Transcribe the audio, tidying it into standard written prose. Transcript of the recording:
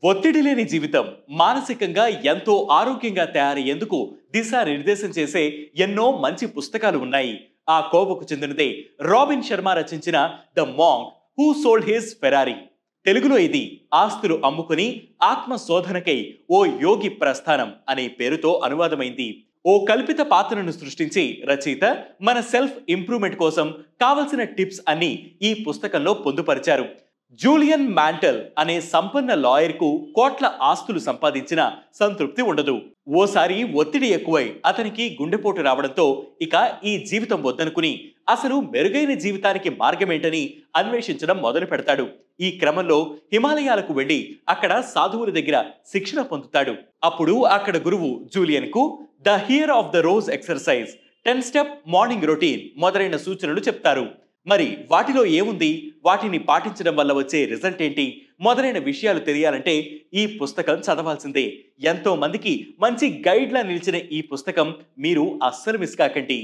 ఒత్తిడి లేని జీవితం మానసికంగా ఎంతో ఆరోగ్యంగా తయారయ్యేందుకు దిశానిర్దేశం చేసే ఎన్నో మంచి పుస్తకాలు ఉన్నాయి. ఆ కోవకు చెందినదే రాబిన్ శర్మ రచించిన the monk who sold his Ferrari. తెలుగులో ఇది ఆస్తులు అమ్ముకుని ఆత్మ శోధనకై ఓ యోగి ప్రస్థానం అనే పేరుతో అనువాదమైంది. ఓ కల్పిత పాత్రను సృష్టించి రచయిత మన సెల్ఫ్ ఇంప్రూవ్మెంట్ కోసం కావలసిన టిప్స్ అన్ని ఈ పుస్తకంలో పొందుపరిచారు. జూలియన్ మ్యాంటల్ అనే సంపన్న లాయర్ కు కోట్ల ఆస్తులు సంపాదించిన సంతృప్తి ఉండదు. ఓసారి ఒత్తిడి ఎక్కువై అతనికి గుండెపోటు రావడంతో ఇక ఈ జీవితం వద్దనుకుని అసలు మెరుగైన జీవితానికి మార్గమేంటని అన్వేషించడం మొదలు పెడతాడు. ఈ క్రమంలో హిమాలయాలకు వెళ్లి అక్కడ సాధువుల దగ్గర శిక్షణ పొందుతాడు. అప్పుడు అక్కడ గురువు జూలియన్ కు the here of the rose exercise, 10 step morning routine మొదలైన సూచనలు చెప్తారు. మరి వాటిలో ఏముంది, వాటిని పాటించడం వల్ల వచ్చే రిజల్ట్ ఏంటి మొదలైన విషయాలు తెలియాలంటే ఈ పుస్తకం చదవాల్సిందే. ఎంతో మందికి మంచి గైడ్ లా నిలిచిన ఈ పుస్తకం మీరు అస్సలు మిస్ కాకండి.